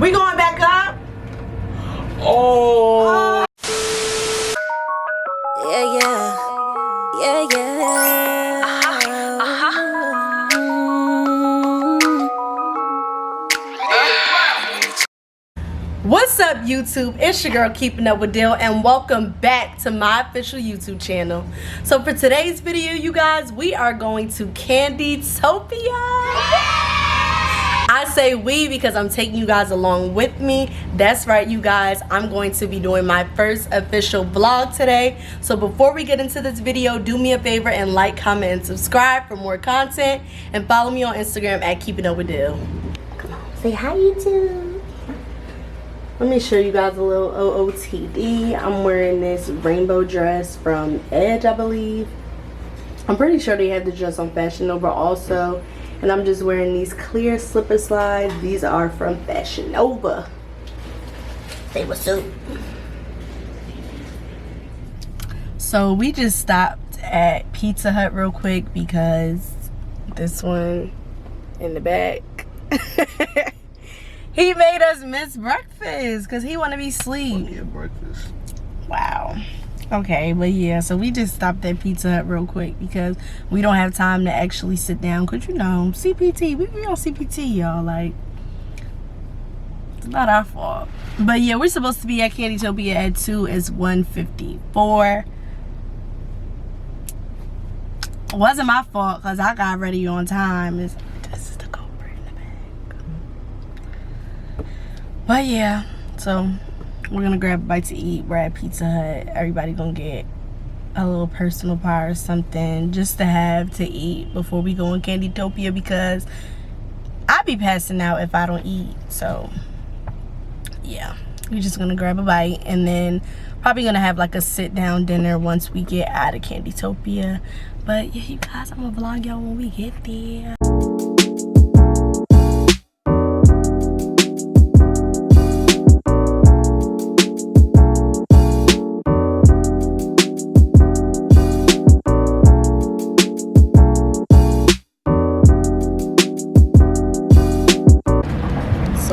We going back up? Oh. Yeah, yeah. Yeah, yeah. What's up, YouTube? It's your girl Keeping Up with Dyl, and welcome back to my official YouTube channel. So for today's video, you guys, we are going to Candytopia. I say we because I'm taking you guys along with me. That's right, you guys. I'm going to be doing my first official vlog today. So before we get into this video, do me a favor and like, comment, and subscribe for more content. And follow me on Instagram at Keeping Up with Dyl. Come on, say hi, YouTube. Let me show you guys a little OOTD. I'm wearing this rainbow dress from Edge, I believe. I'm pretty sure they have the dress on Fashion Nova also. And I'm just wearing these clear slipper slides. These are from Fashion Nova. Say what's up. So we just stopped at Pizza Hut real quick because this one in the back. He made us miss breakfast because he want to be asleep. Yeah, breakfast. Wow. Okay, but yeah, so we just stopped at Pizza Hut real quick because we don't have time to actually sit down. Because, you know, CPT, we on CPT, y'all. Like, it's not our fault. But yeah, we're supposed to be at Candytopia at 2. It's 1:54. It wasn't my fault because I got ready on time. This is the culprit in the back. But yeah, so we're gonna grab a bite to eat. We're at Pizza Hut. Everybody gonna get a little personal pie or something just to have to eat before we go in Candytopia because I be passing out if I don't eat. So yeah, we're just gonna grab a bite and then probably gonna have like a sit down dinner once we get out of Candytopia. But yeah, you guys, I'm gonna vlog y'all when we get there.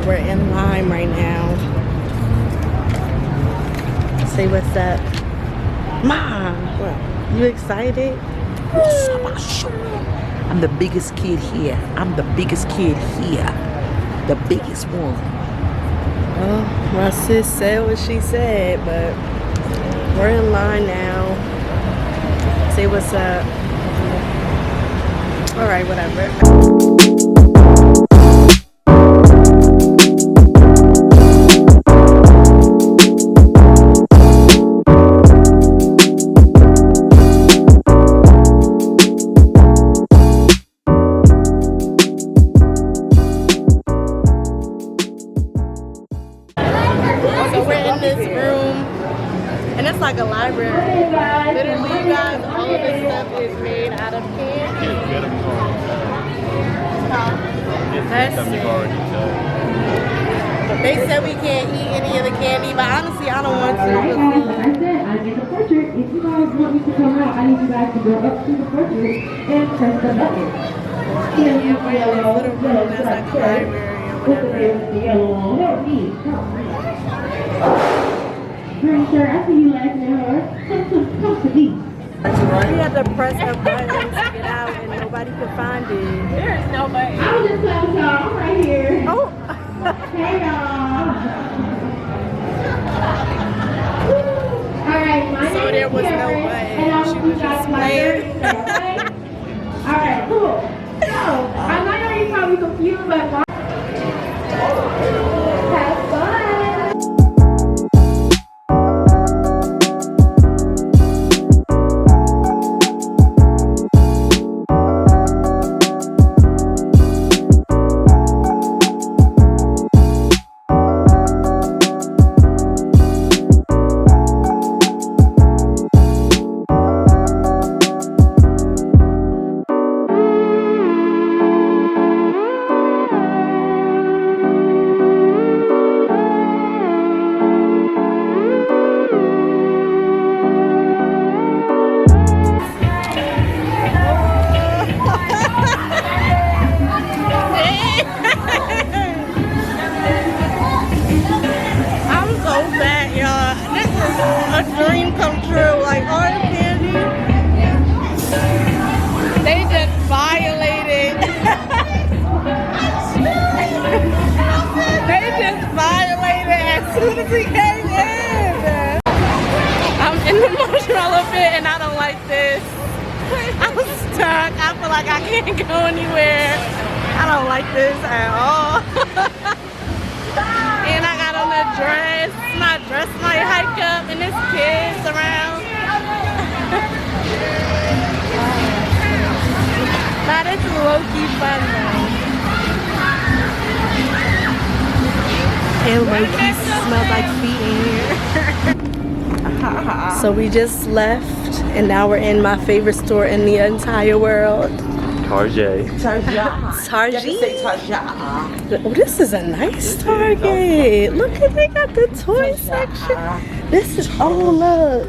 We're in line right now. Say what's up. Mom, you excited? I'm the biggest kid here. I'm the biggest kid here. The biggest one. Well, my sis said what she said, but we're in line now. Say what's up. All right, whatever. Like a library. Literally, you guys, all of this stuff is made out of candy. That's it. They said we can't eat any of the candy, but honestly, I don't want to. I said I get the portrait. If you guys want me to come out, I need you guys to go up to the portrait and press the button. Yeah, we're in this little room that's like a library or whatever. Pretty sure I see you laughing at her. Come to me. We had to press a button to get out and nobody could find it. There's nobody. I was just telling y'all, I'm right here. Oh. Hey y'all. Alright, my So name there is was no Karen, button. and I'm She was just playing. Alright, cool. So, I know you're probably confused, but have fun. a dream come true. Like hard candy. They just violated. They just violated as soon as he came in. I'm in the marshmallow pit and I don't like this. I'm stuck. I feel like I can't go anywhere. I don't like this at all. And I got on a dress. My dress might hike up and there's kids around. That is low-key fun though. And low-key smells like feet in here. So we just left and now we're in my favorite store in the entire world. Target. Target. Oh, this is a nice Target. Look at, they got the toy section. This is, oh look.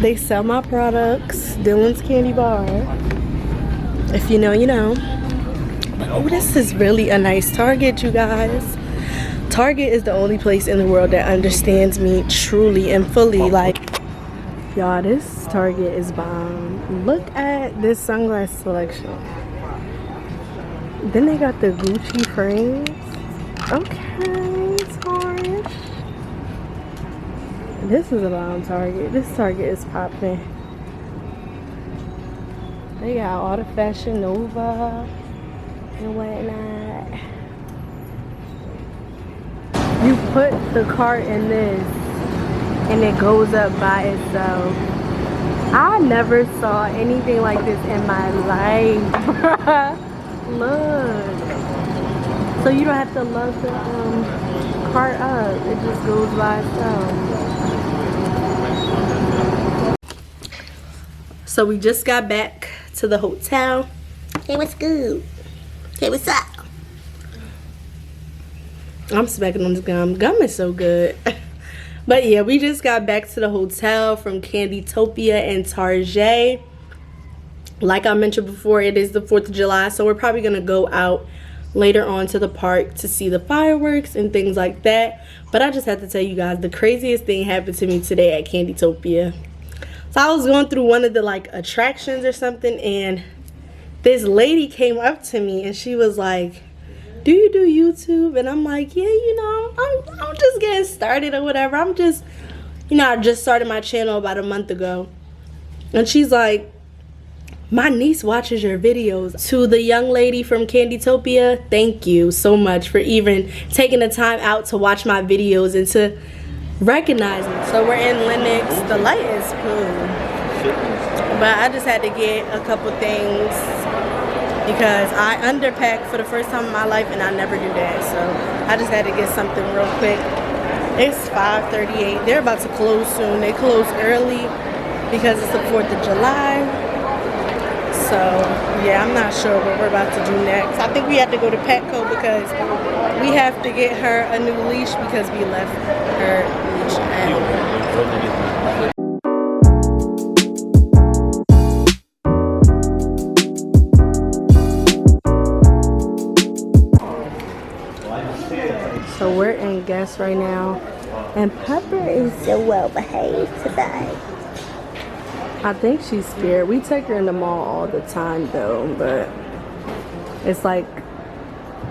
They sell my products. Dylan's candy bar. If you know, you know. But oh, this is really a nice Target, you guys. Target is the only place in the world that understands me truly and fully. Like, y'all, this Target is bomb. Look at this sunglass selection. Then they got the Gucci frames. Okay, Target. This is a bomb Target. This Target is popping. They got all the Fashion Nova and whatnot. You put the cart in this and it goes up by itself. I never saw anything like this in my life. Look. So you don't have to load the cart up. It just goes by itself. So we just got back to the hotel. Hey, what's good? Hey, what's up? I'm smacking on this gum. Gum is so good. But yeah, we just got back to the hotel from Candytopia and Target. Like I mentioned before, it is the 4th of July, so we're probably going to go out later on to the park to see the fireworks and things like that. But I just have to tell you guys, the craziest thing happened to me today at Candytopia. So I was going through one of the like attractions or something, and this lady came up to me and she was like, do you do YouTube? And I'm like, yeah, you know, I'm just getting started or whatever. I'm just, you know, I just started my channel about a month ago. And she's like, my niece watches your videos. To the young lady from Candytopia, thank you so much for even taking the time out to watch my videos and to recognize me. So we're in Lenox. The light is cool. But I just had to get a couple things because I underpack for the first time in my life and I never do that. So I just had to get something real quick. It's 5:38. They're about to close soon. They close early because it's the 4th of July. So yeah, I'm not sure what we're about to do next. I think we have to go to Petco because we have to get her a new leash because we left her leash at home. So we're in Guess right now, and Pepper is so well behaved today. I think she's scared. We take her in the mall all the time though, but it's like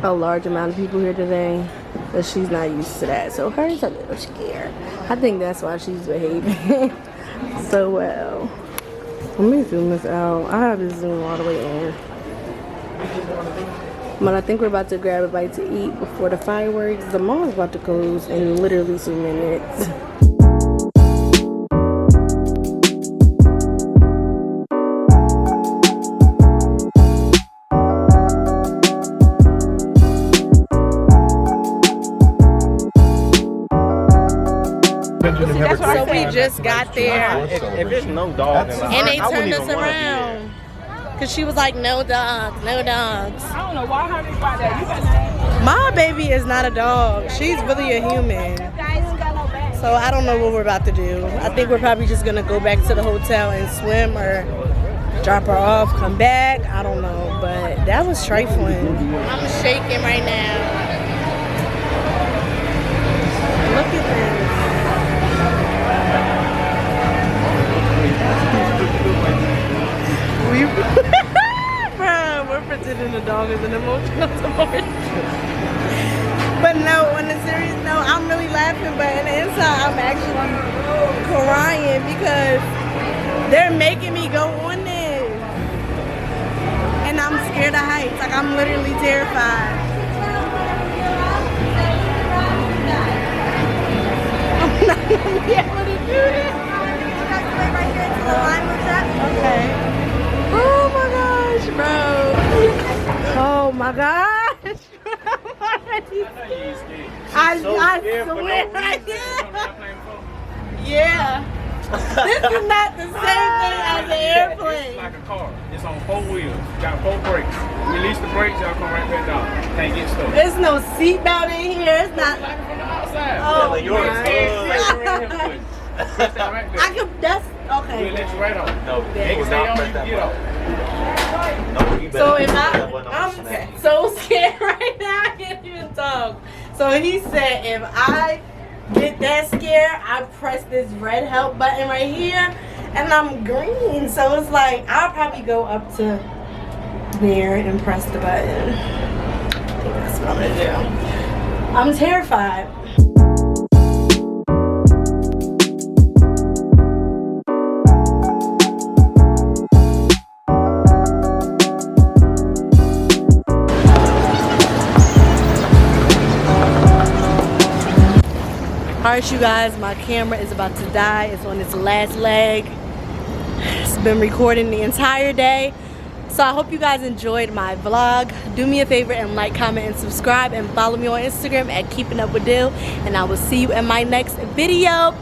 a large amount of people here today, but she's not used to that. So her's a little scared. I think that's why she's behaving so well. Let me zoom this out. I have to zoom all the way in. But I think we're about to grab a bite to eat before the fireworks. The mall is about to close in literally 2 minutes. So we just got there. If there's no dog, And they turned us around. Because she was like, no dogs, no dogs. I don't know why her is like that. You got that. My baby is not a dog. She's really a human. So I don't know what we're about to do. I think we're probably just going to go back to the hotel and swim or drop her off, come back. I don't know. But that was trifling. I'm shaking right now. Look at this. crying because they're making me go on this. And I'm scared of heights. Like, I'm literally terrified. I'm not gonna be able to do this. Okay. Oh my gosh, bro. Oh my gosh. I swear I did. Yeah. This is not the same thing as an airplane. It's like a car. It's on 4 wheels. Got 4 brakes. Release the brakes, y'all come right back down. Can't get stuck. There's no seatbelt in here. It's not. Like from the outside. Oh, like yours. my. Press that right there. I could. That's okay. We'll let you right off. No, They can stay on, you can get off. No, you better So if I'm so scared right now, I can't even talk. So he said if I get that scared, I press this red help button right here, and I'm green. So it's like I'll probably go up to there and press the button. I think that's what I'm gonna do. I'm terrified. Alright, you guys, my camera is about to die. It's on its last leg. It's been recording the entire day. So I hope you guys enjoyed my vlog. Do me a favor and like, comment, and subscribe, and follow me on Instagram at KeepingUpWithDyl. And I will see you in my next video.